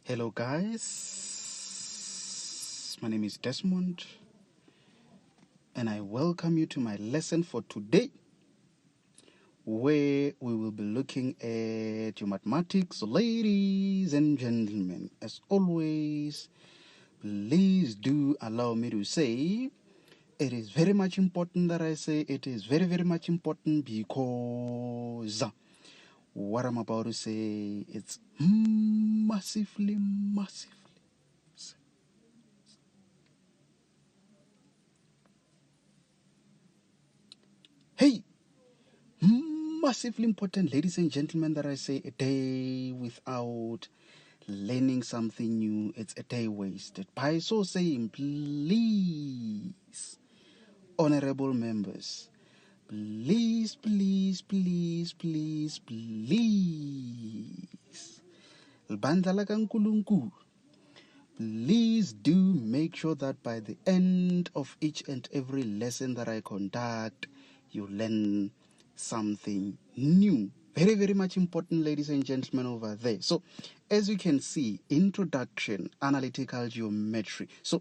Hello, guys. My name is Desmond, and I welcome you to my lesson for today, where we will be looking at your mathematics. So, ladies and gentlemen, as always, please do allow me to say it is very much important that I say it is very, very much important because what I'm about to say, it's massively. Hey, massively important, ladies and gentlemen, that I say a day without learning something new, it's a day wasted. By so saying, please, honorable members, please, Bandla la kaNkulunkulu, please do make sure that by the end of each and every lesson that I conduct, you learn something new. Very, very much important, ladies and gentlemen, over there. So, as you can see, introduction, analytical geometry. So,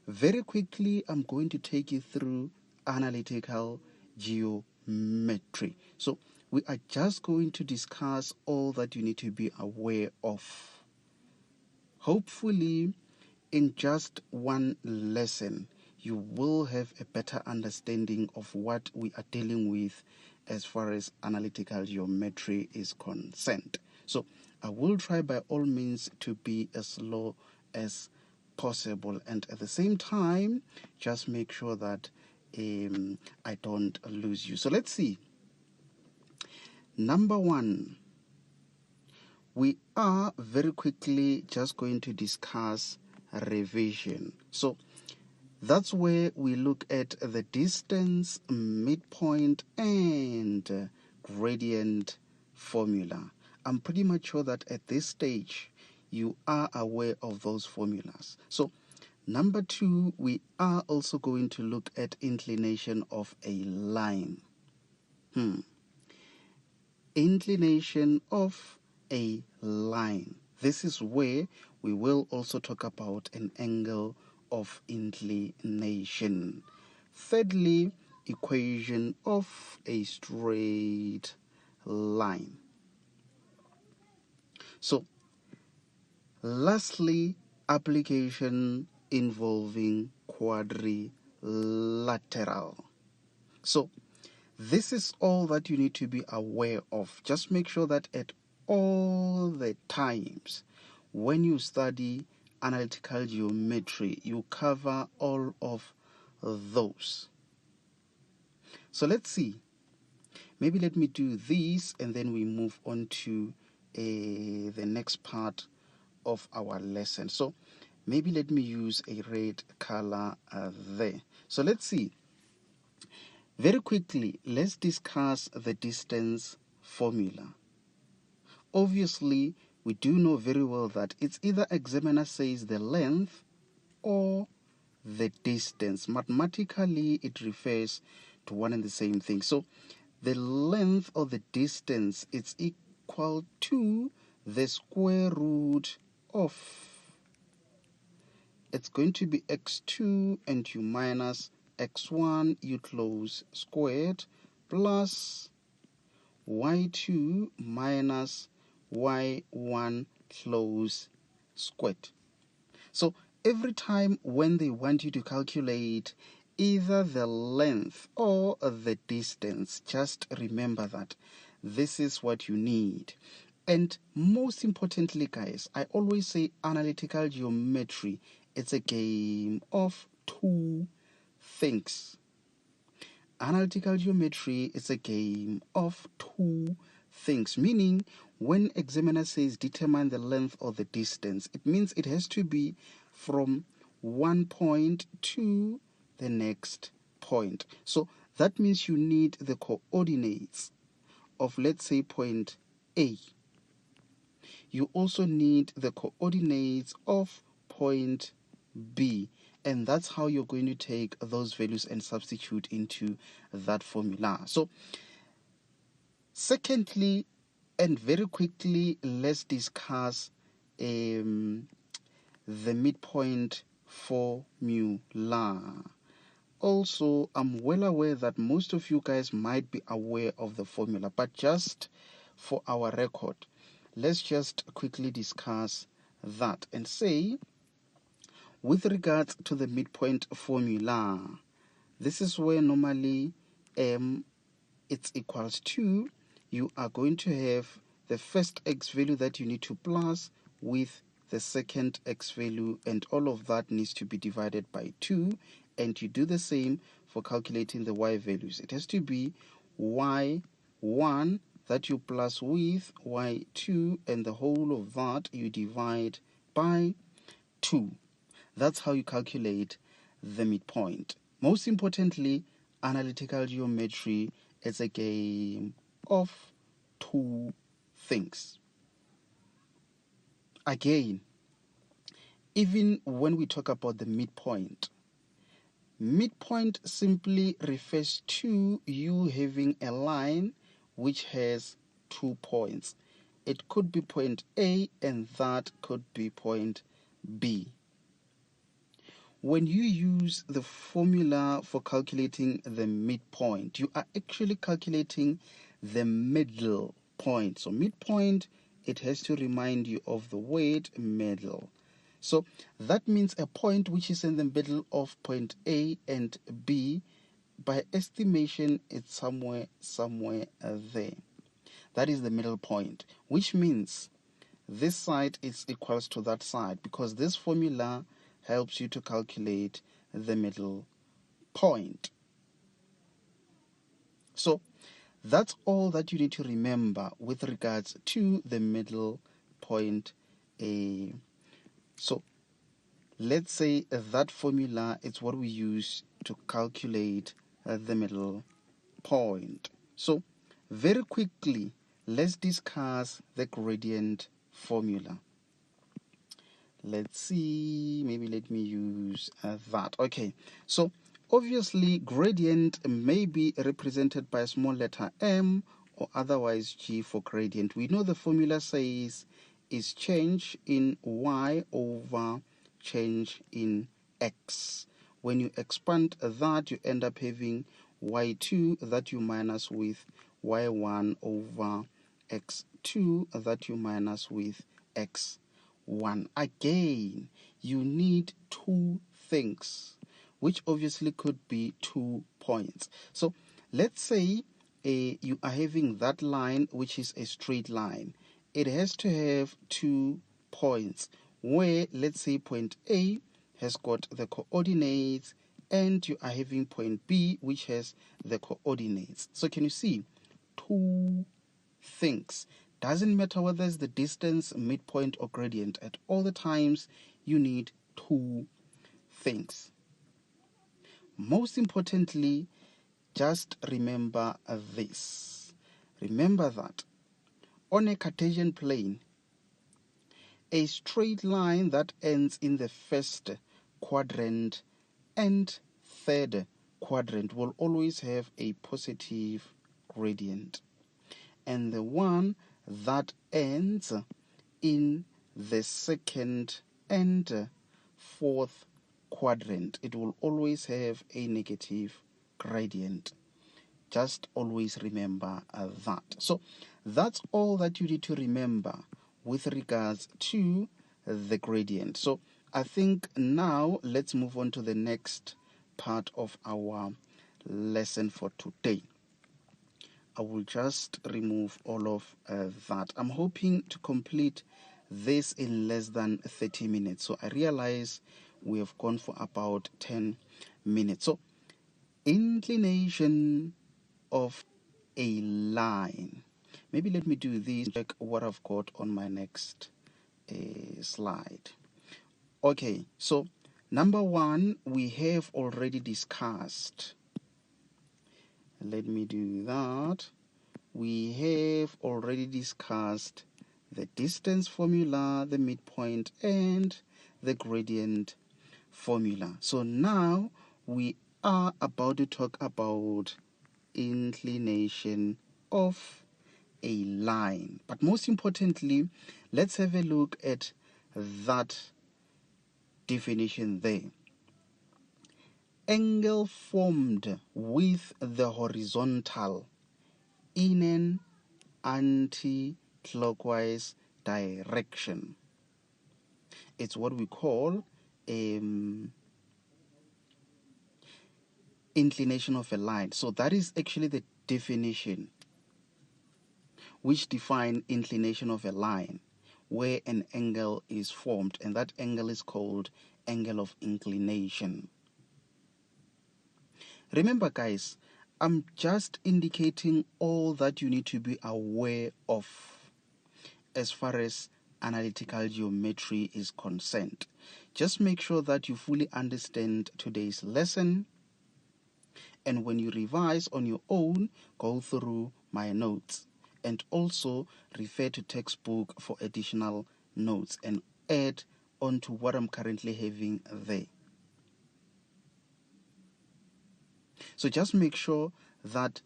very quickly, I'm going to take you through analytical geometry. So, we are just going to discuss all that you need to be aware of. Hopefully, in just one lesson, you will have a better understanding of what we are dealing with as far as analytical geometry is concerned. So I will try by all means to be as slow as possible, and at the same time, just make sure that I don't lose you. So let's see. Number one, we are very quickly just going to discuss revision. So that's where we look at the distance, midpoint, and gradient formula. I'm pretty much sure that at this stage, you are aware of those formulas. So number two, we are also going to look at inclination of a line. Inclination of a line. This is where we will also talk about an angle of inclination. Thirdly, equation of a straight line. So, lastly, application involving quadrilateral. So, this is all that you need to be aware of. Just make sure that at all the times when you study analytical geometry, you cover all of those. So let's see. Maybe let me do this and then we move on to the next part of our lesson. So maybe let me use a red color there. So let's see. Very quickly, let's discuss the distance formula. Obviously, we do know very well that it's either examiner says the length or the distance. Mathematically, it refers to one and the same thing. So, the length or the distance is equal to the square root of. It's going to be x2 and you minus x1 you close squared plus y2 minus y1 close squared. So every time when they want you to calculate either the length or the distance, just remember that this is what you need. And most importantly, guys, I always say analytical geometry, it's a game of two things. Analytical geometry is a game of two things, meaning when examiner says determine the length or the distance, it means it has to be from one point to the next point. So that means you need the coordinates of, let's say, point A. You also need the coordinates of point B. And that's how you're going to take those values and substitute into that formula. So, secondly, and very quickly, let's discuss the midpoint formula. Also, I'm well aware that most of you guys might be aware of the formula, but just for our record, let's just quickly discuss that and say, with regards to the midpoint formula, this is where normally it's equals to, you are going to have the first x value that you need to plus with the second x value, and all of that needs to be divided by 2, and you do the same for calculating the y values. It has to be y1 that you plus with y2, and the whole of that you divide by 2. That's how you calculate the midpoint. Most importantly, analytical geometry is a game of two things. Again, even when we talk about the midpoint simply refers to you having a line which has 2 points. It could be point A and that could be point B. When you use the formula for calculating the midpoint, you are actually calculating the middle point. So midpoint, it has to remind you of the word middle. So that means a point which is in the middle of point A and B. By estimation, it's somewhere there. That is the middle point, which means this side is equals to that side, because this formula helps you to calculate the middle point. So that's all that you need to remember with regards to the middle point. So let's say that formula is what we use to calculate the middle point. So very quickly, let's discuss the gradient formula. Let's see, maybe let me use that. Okay, so obviously gradient may be represented by a small letter m or otherwise g for gradient. We know the formula says is change in y over change in x. When you expand that, you end up having y2 that you minus with y1 over x2 that you minus with x1. Again, you need 2 things, which obviously could be 2 points. So let's say you are having that line which is a straight line. It has to have 2 points, where let's say point A has got the coordinates and you are having point B which has the coordinates. So can you see 2 things? Doesn't matter whether it's the distance, midpoint, or gradient. At all the times, you need 2 things. Most importantly, just remember this. Remember that on a Cartesian plane, a straight line that ends in the first quadrant and third quadrant will always have a positive gradient. And the one that ends in the second and fourth quadrant, it will always have a negative gradient. Just always remember that. So that's all that you need to remember with regards to the gradient. So I think now let's move on to the next part of our lesson for today. I will just remove all of that. I'm hoping to complete this in less than 30 minutes. So I realize we have gone for about 10 minutes. So inclination of a line. Maybe let me do this, check what I've got on my next slide. Okay, so number 1, we have already discussed. Let me do that. We have already discussed the distance formula, the midpoint, and the gradient formula. So now we are about to talk about inclination of a line. But most importantly, let's have a look at that definition there. Angle formed with the horizontal in an anti-clockwise direction. It's what we call inclination of a line. So that is actually the definition which define inclination of a line, where an angle is formed, and that angle is called angle of inclination. Remember, guys, I'm just indicating all that you need to be aware of as far as analytical geometry is concerned. Just make sure that you fully understand today's lesson, and when you revise on your own, go through my notes and also refer to textbook for additional notes and add on to what I'm currently having there. So just make sure that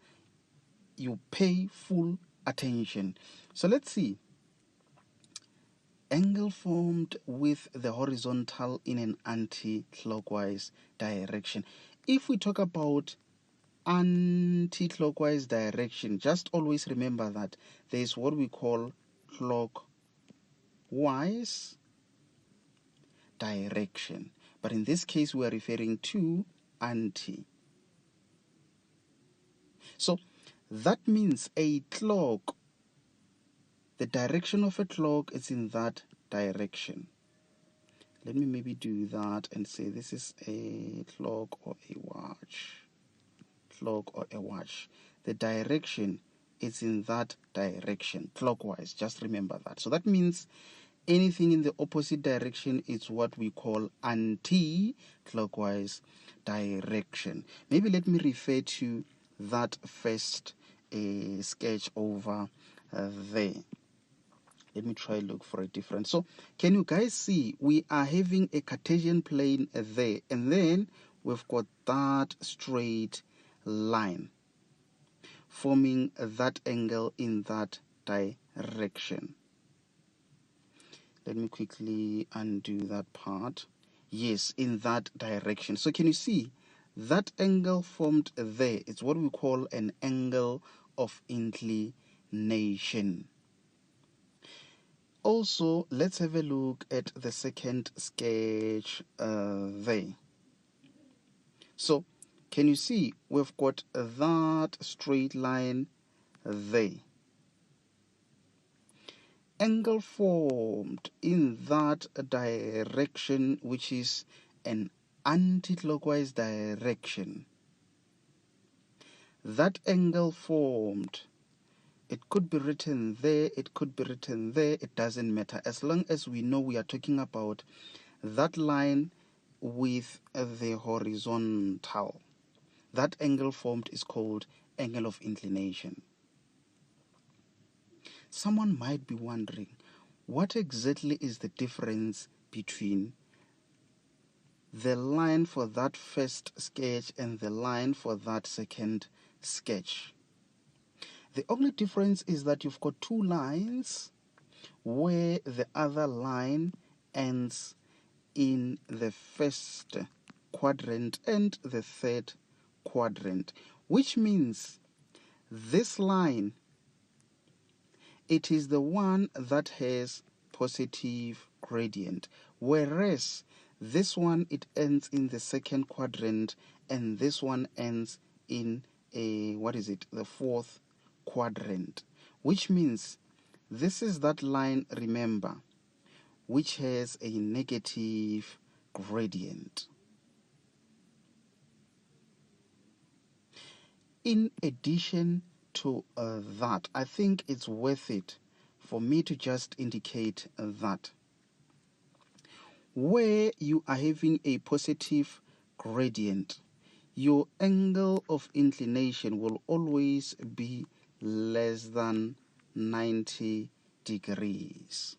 you pay full attention. So let's see. Angle formed with the horizontal in an anti-clockwise direction. If we talk about anti-clockwise direction, just always remember that there is what we call clockwise direction, but in this case we are referring to anti. So that means a clock, the direction of a clock is in that direction. Let me maybe do that and say this is a clock or a watch. Clock or a watch. The direction is in that direction, clockwise. Just remember that. So that means anything in the opposite direction is what we call anti-clockwise direction. Maybe let me refer to that first sketch over there. Let me try look for a different. So can you guys see we are having a Cartesian plane there, and then we've got that straight line forming that angle in that direction. Let me quickly undo that part. Yes, in that direction. So can you see that angle formed there? It's what we call an angle of inclination. Also, let's have a look at the second sketch there. So, can you see we've got that straight line there. Angle formed in that direction, which is an anti-clockwise direction. That angle formed, it could be written there, it could be written there, it doesn't matter. As long as we know we are talking about that line with the horizontal. That angle formed is called angle of inclination. Someone might be wondering, what exactly is the difference between the line for that first sketch and the line for that second sketch? The only difference is that you've got two lines where the other line ends in the first quadrant and the third quadrant, which means this line, it is the one that has positive gradient, whereas this one, it ends in the second quadrant, and this one ends in the fourth quadrant, which means this is that line, remember, which has a negative gradient. In addition to that, I think it's worth it for me to just indicate that where you are having a positive gradient, your angle of inclination will always be less than 90 degrees.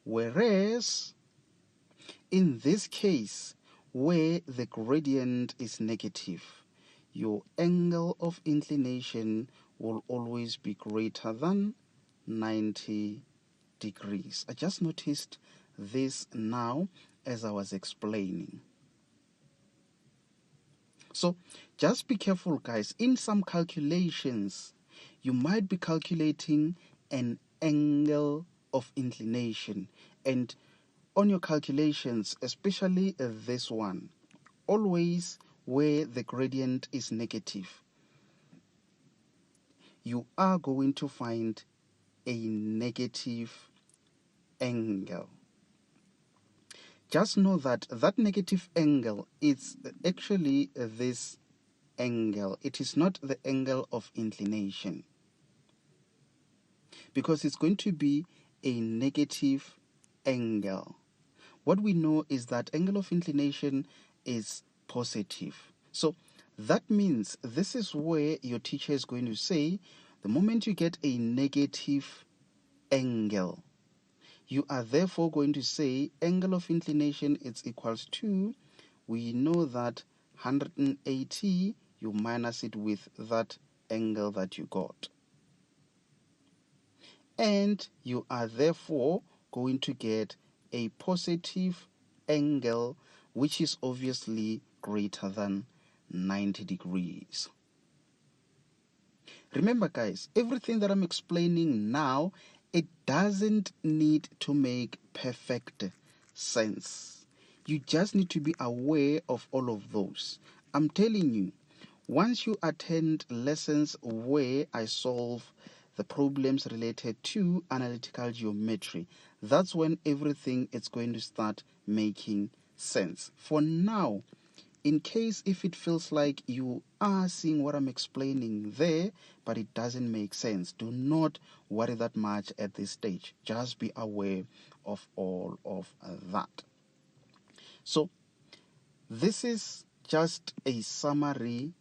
Whereas in this case, where the gradient is negative, your angle of inclination will always be greater than 90 degrees. I just noticed this now as I was explaining. So just be careful, guys. In some calculations, you might be calculating an angle of inclination, and on your calculations, especially this one, always where the gradient is negative, you are going to find a negative angle. Just know that that negative angle is actually this angle. It is not the angle of inclination, because it's going to be a negative angle. What we know is that angle of inclination is positive. So that means this is where your teacher is going to say, the moment you get a negative angle, you are therefore going to say angle of inclination is equals to, we know that 180, you minus it with that angle that you got. And you are therefore going to get a positive angle, which is obviously greater than 90 degrees. Remember, guys, everything that I'm explaining now, it doesn't need to make perfect sense. You just need to be aware of all of those. I'm telling you, once you attend lessons where I solve the problems related to analytical geometry, that's when everything is going to start making sense. For now, in case if it feels like you are seeing what I'm explaining there, but it doesn't make sense, do not worry that much at this stage. Just be aware of all of that. So this is just a summary.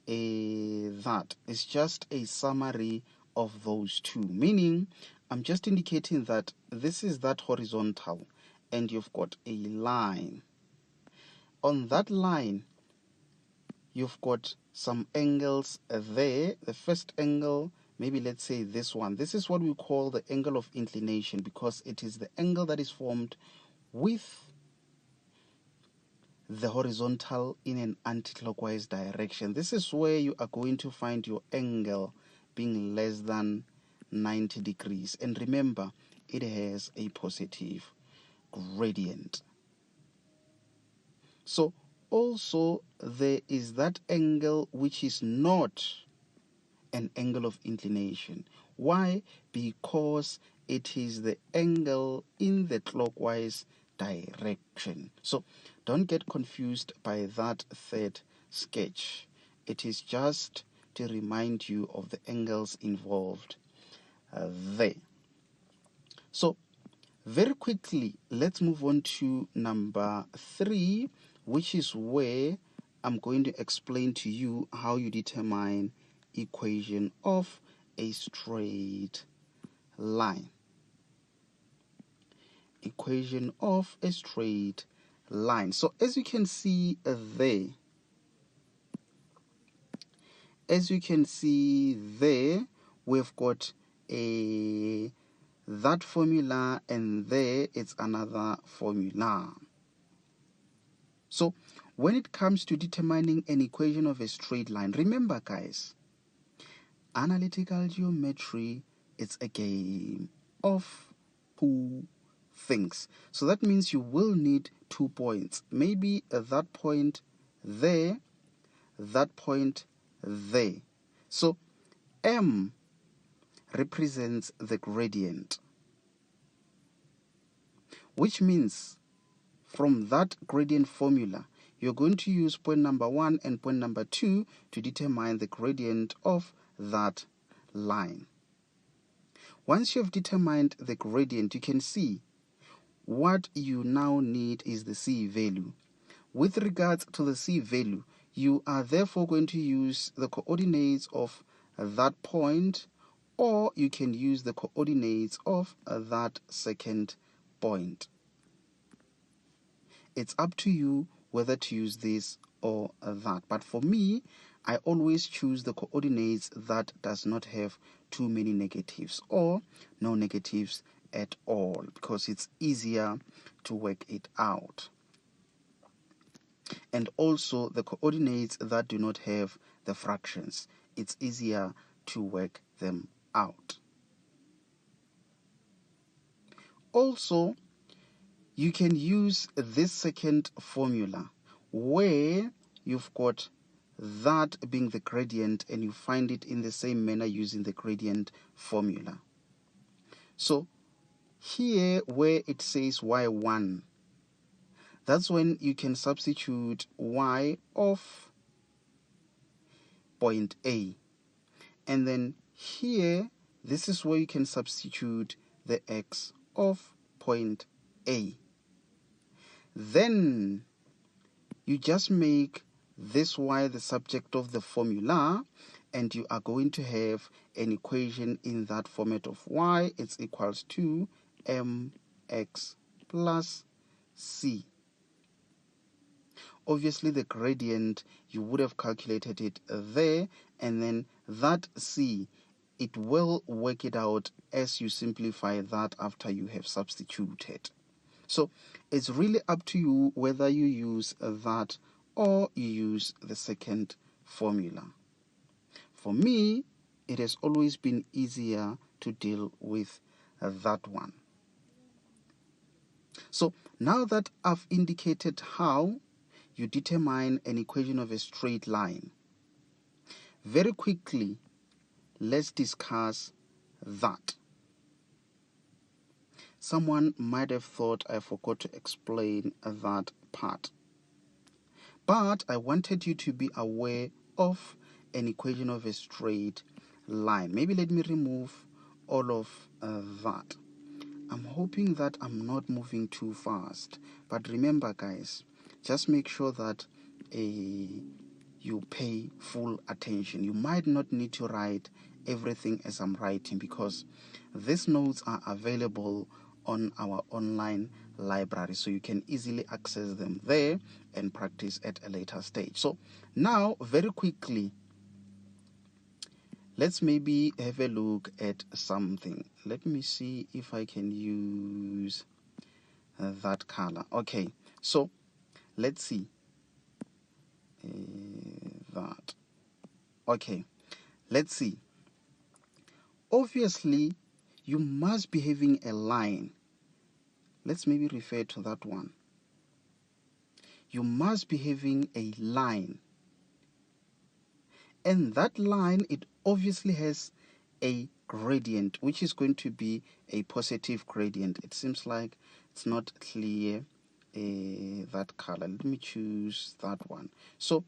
That is just a summary of those two, meaning I'm just indicating that this is that horizontal and you've got a line. On that line, you've got some angles there. The first angle, maybe let's say this one. This is what we call the angle of inclination, because it is the angle that is formed with the horizontal in an anti-clockwise direction. This is where you are going to find your angle being less than 90 degrees. And remember, it has a positive gradient. So also there is that angle which is not an angle of inclination. Why? Because it is the angle in the clockwise direction. So don't get confused by that third sketch. It is just to remind you of the angles involved there. So very quickly, let's move on to number 3, which is where I'm going to explain to you how you determine equation of a straight line. Equation of a straight line. So as you can see there, we've got that formula, and there it's another formula. So when it comes to determining an equation of a straight line, remember, guys, analytical geometry, it's a game of 2 things. So that means you will need 2 points. Maybe that point there, that point there. So M represents the gradient, which means from that gradient formula, you're going to use point number 1 and point number 2 to determine the gradient of that line. Once you've determined the gradient, you can see what you now need is the C value. With regards to the C value, you are therefore going to use the coordinates of that point, or you can use the coordinates of that second point. It's up to you whether to use this or that. But for me, I always choose the coordinates that does not have too many negatives or no negatives at all, because it's easier to work it out. And also the coordinates that do not have the fractions, it's easier to work them out. Also, you can use this second formula where you've got that being the gradient and you find it in the same manner using the gradient formula. So here where it says y1, that's when you can substitute y of point A. And then here, this is where you can substitute the x of point A. Then you just make this y the subject of the formula, and you are going to have an equation in that format of y. It's equals to mx plus c. Obviously, the gradient, you would have calculated it there, and then that c, it will work it out as you simplify that after you have substituted. So it's really up to you whether you use that or you use the second formula. For me, it has always been easier to deal with that one. So now that I've indicated how you determine an equation of a straight line, very quickly, let's discuss that. Someone might have thought I forgot to explain that part. But I wanted you to be aware of an equation of a straight line. Maybe let me remove all of that. I'm hoping that I'm not moving too fast. But remember, guys, just make sure that you pay full attention. You might not need to write everything as I'm writing, because these notes are available on our online library, so you can easily access them there and practice at a later stage. So now, very quickly, let's maybe have a look at something. Let me see if I can use that color. Okay, so let's see that. Okay, let's see. Obviously, you must be having a line. Let's maybe refer to that one. You must be having a line. And that line, it obviously has a gradient, which is going to be a positive gradient. It seems like it's not clear, that color. Let me choose that one. So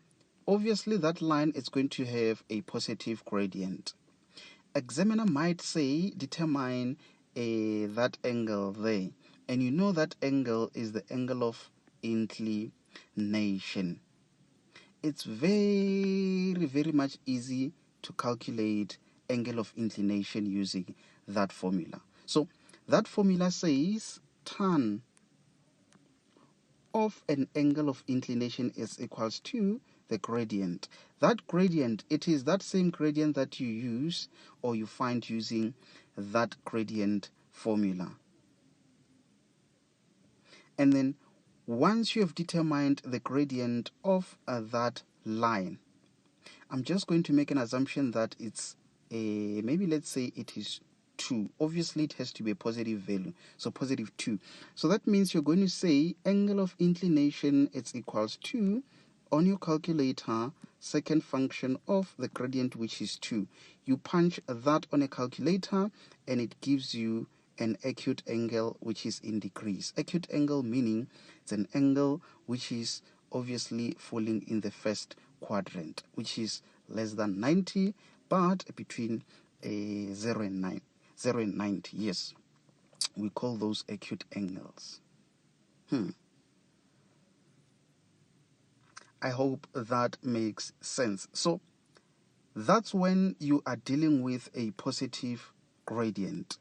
obviously that line is going to have a positive gradient. Examiner might say determine that angle there, and you know that angle is the angle of inclination. It's very, very much easy to calculate angle of inclination using that formula. So that formula says tan of an angle of inclination is equals to the gradient. That gradient, it is that same gradient that you use or you find using that gradient formula. And then once you have determined the gradient of that line, I'm just going to make an assumption that it's maybe let's say it is 2. Obviously it has to be a positive value, so positive 2. So that means you're going to say angle of inclination is equals to, on your calculator, second function of the gradient, which is 2. You punch that on a calculator and it gives you an acute angle which is in degrees. Acute angle meaning it's an angle which is obviously falling in the first quadrant, which is less than 90, but between 0 and 90. Yes, we call those acute angles. I hope that makes sense. So that's when you are dealing with a positive gradient.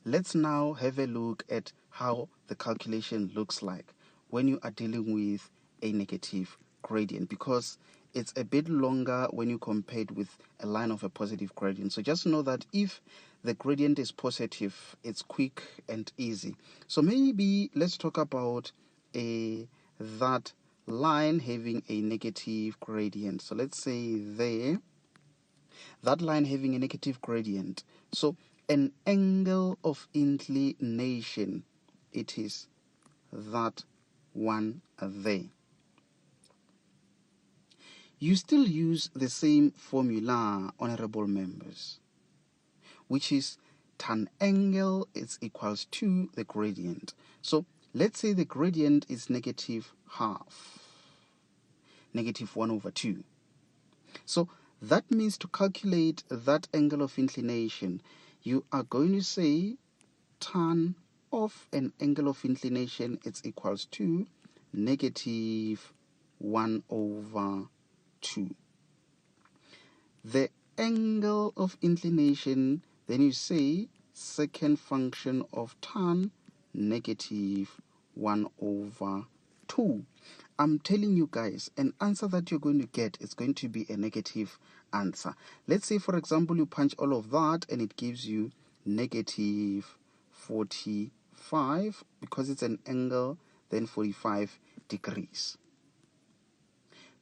Let's now have a look at how the calculation looks like when you are dealing with a negative gradient, because it's a bit longer when you compare it with a line of a positive gradient. So just know that if the gradient is positive, it's quick and easy. So maybe let's talk about that line having a negative gradient. So let's say there, that line having a negative gradient. So an angle of inclination, it is that one there. You still use the same formula, honorable members, which is tan angle is equals to the gradient. So let's say the gradient is negative half, negative 1/2. So that means to calculate that angle of inclination, you are going to say tan of an angle of inclination is equals to negative 1/2. The angle of inclination, then you say second function of tan, negative 1/2. I'm telling you guys, an answer that you're going to get is going to be a negative answer. Let's say, for example, you punch all of that and it gives you negative 45, because it's an angle, then 45 degrees.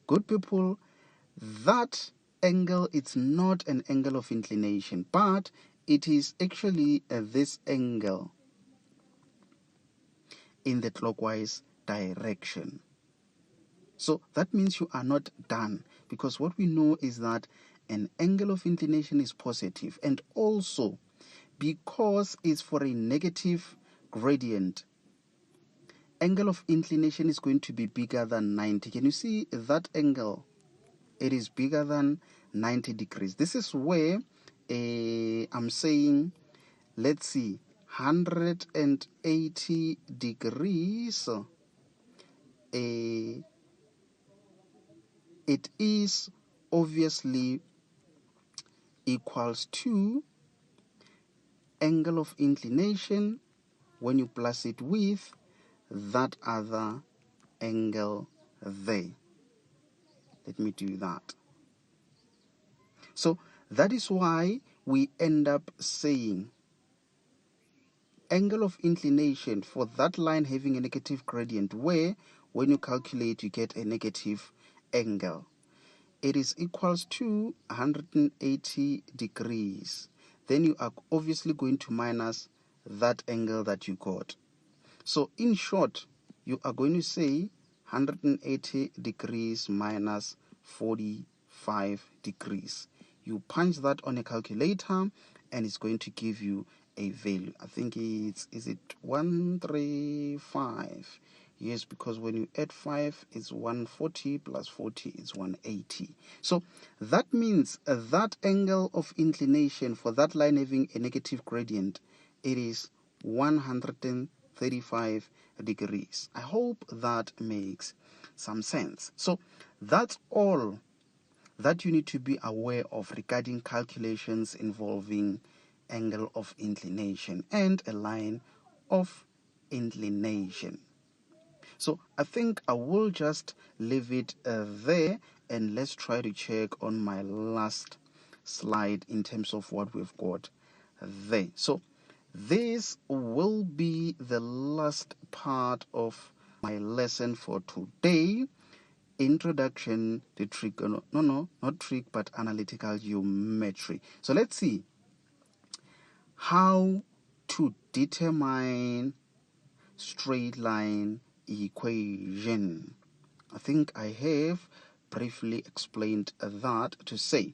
Good people, that angle, it's not an angle of inclination, but it is actually this angle in the clockwise direction. So that means you are not done, because what we know is that an angle of inclination is positive, and also because it's for a negative gradient, angle of inclination is going to be bigger than 90. Can you see that angle? It is bigger than 90 degrees. This is where I'm saying, let's see, 180 degrees. It is obviously equals to angle of inclination when you plus it with that other angle there. Let me do that. So that is why we end up saying angle of inclination for that line having a negative gradient, where when you calculate you get a negative angle. It is equals to 180 degrees. Then you are obviously going to minus that angle that you got. So in short, you are going to say 180 degrees minus 45 degrees. You punch that on a calculator and it's going to give you a value. I think is it 135? Yes, because when you add 5, it's 140 plus 40 is 180. So that means that angle of inclination for that line having a negative gradient, it is 135 degrees. I hope that makes some sense. So that's all that you need to be aware of regarding calculations involving angle of inclination and a line of inclination. So I think I will just leave it there, and let's try to check on my last slide in terms of what we've got there. So this will be the last part of my lesson for today. Introduction to analytical geometry. So let's see how to determine straight line equation. I think I have briefly explained that to say,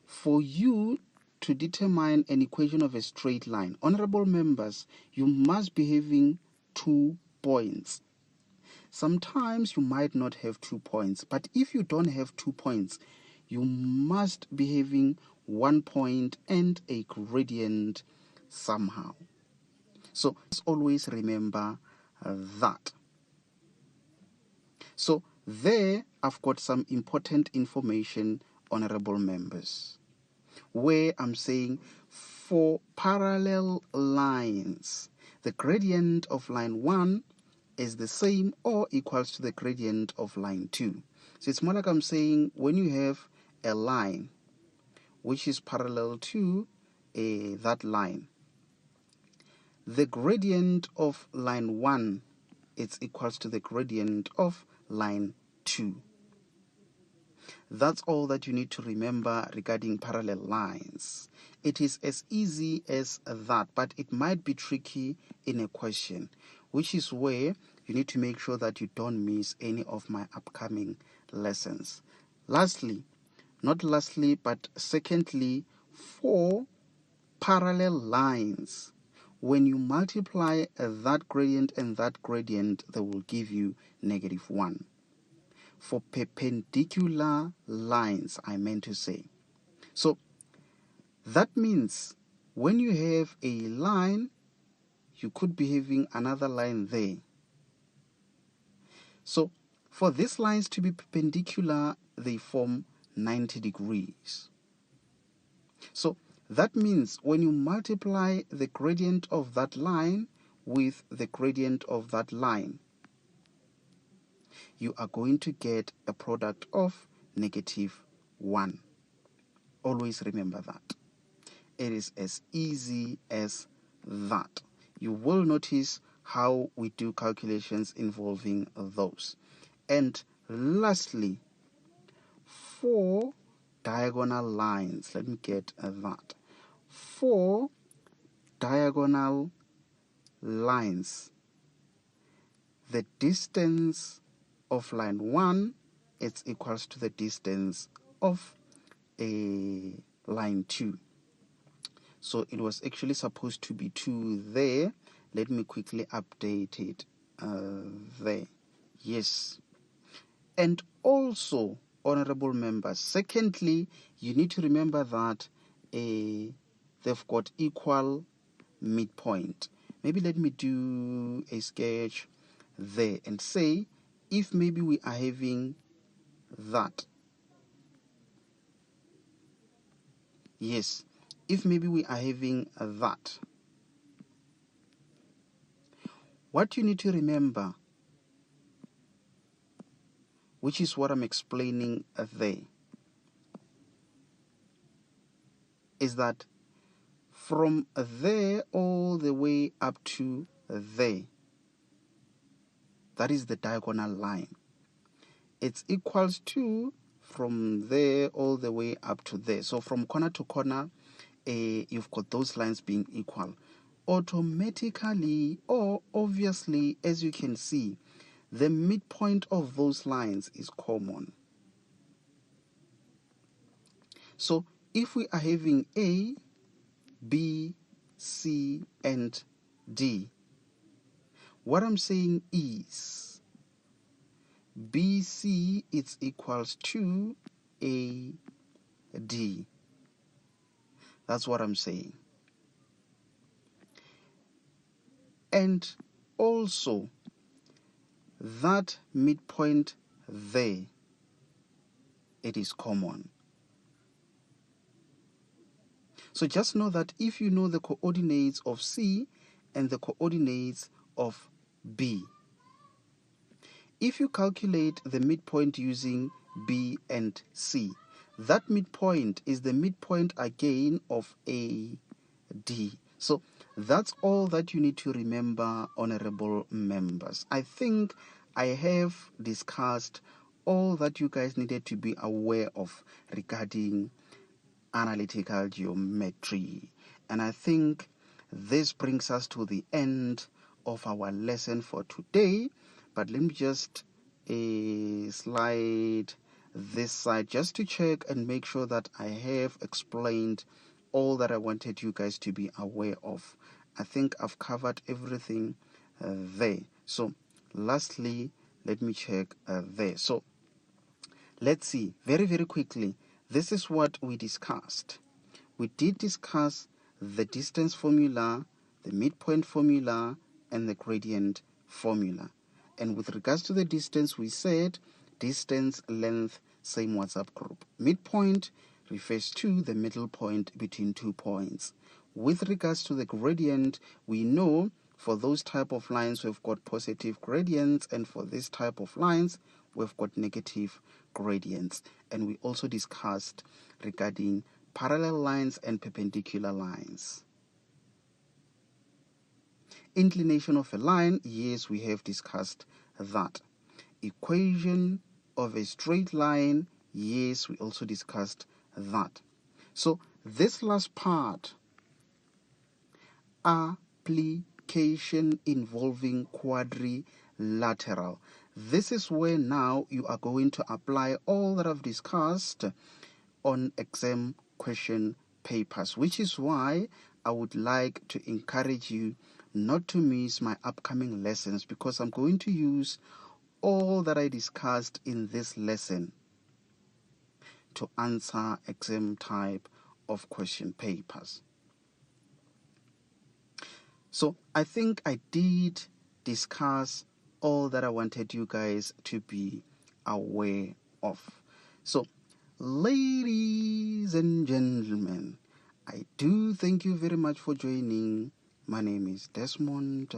for you to determine an equation of a straight line, honorable members, you must be having 2 points. Sometimes you might not have 2 points, but if you don't have 2 points, you must be having 1 point and a gradient somehow. So let's always remember that. So there I've got some important information, honorable members, where I'm saying for parallel lines, the gradient of line 1 is the same or equals to the gradient of line 2. So it's more like I'm saying when you have a line which is parallel to that line, the gradient of line 1 is equals to the gradient of line 2. That's all that you need to remember regarding parallel lines. It is as easy as that, but it might be tricky in a question, which is where you need to make sure that you don't miss any of my upcoming lessons. Lastly, not lastly, but secondly, for parallel lines, when you multiply that gradient and that gradient, they will give you -1. For perpendicular lines, I meant to say. So that means when you have a line, you could be having another line there. So for these lines to be perpendicular, they form 90 degrees. So that means when you multiply the gradient of that line with the gradient of that line, you are going to get a product of -1. Always remember that. It is as easy as that. You will notice how we do calculations involving those. And lastly, for diagonal lines, let me get that. For diagonal lines, the distance of line 1 is equals to the distance of a line 2. So it was actually supposed to be 2 there. Let me quickly update it there. Yes. And also, honorable members, secondly, you need to remember that they've got equal midpoint. Maybe let me do a sketch there and say if maybe we are having that. Yes, if maybe we are having that. What you need to remember, which is what I'm explaining there, is that from there all the way up to there, that is the diagonal line. It's equals to from there all the way up to there. So from corner to corner, you've got those lines being equal. Automatically, or obviously, as you can see, the midpoint of those lines is common. So if we are having A, B, C, and D, what I'm saying is BC is equals to AD. That's what I'm saying. And also, that midpoint there, it is common. So just know that if you know the coordinates of C and the coordinates of B, if you calculate the midpoint using B and C, that midpoint is the midpoint again of AD. So that's all that you need to remember, honorable members. I think I have discussed all that you guys needed to be aware of regarding analytical geometry. And I think this brings us to the end of our lesson for today. But let me just slide this side just to check and make sure that I have explained all that I wanted you guys to be aware of. I think I've covered everything there. So lastly, let me check there. So let's see very, very quickly. This is what we discussed. We did discuss the distance formula, the midpoint formula, and the gradient formula. And with regards to the distance, we said distance, length, same WhatsApp group. Midpoint refers to the middle point between 2 points. With regards to the gradient, we know for those type of lines, we've got positive gradients, and for this type of lines, we've got negative gradients, and we also discussed regarding parallel lines and perpendicular lines. Inclination of a line, yes, we have discussed that. Equation of a straight line, yes, we also discussed that. So this last part, application involving quadrilateral. This is where now you are going to apply all that I've discussed on exam question papers, which is why I would like to encourage you not to miss my upcoming lessons, because I'm going to use all that I discussed in this lesson to answer exam type of question papers. So I think I did discuss all that I wanted you guys to be aware of. So, ladies and gentlemen, I do thank you very much for joining. My name is Desmond,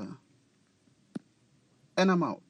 and I'm out.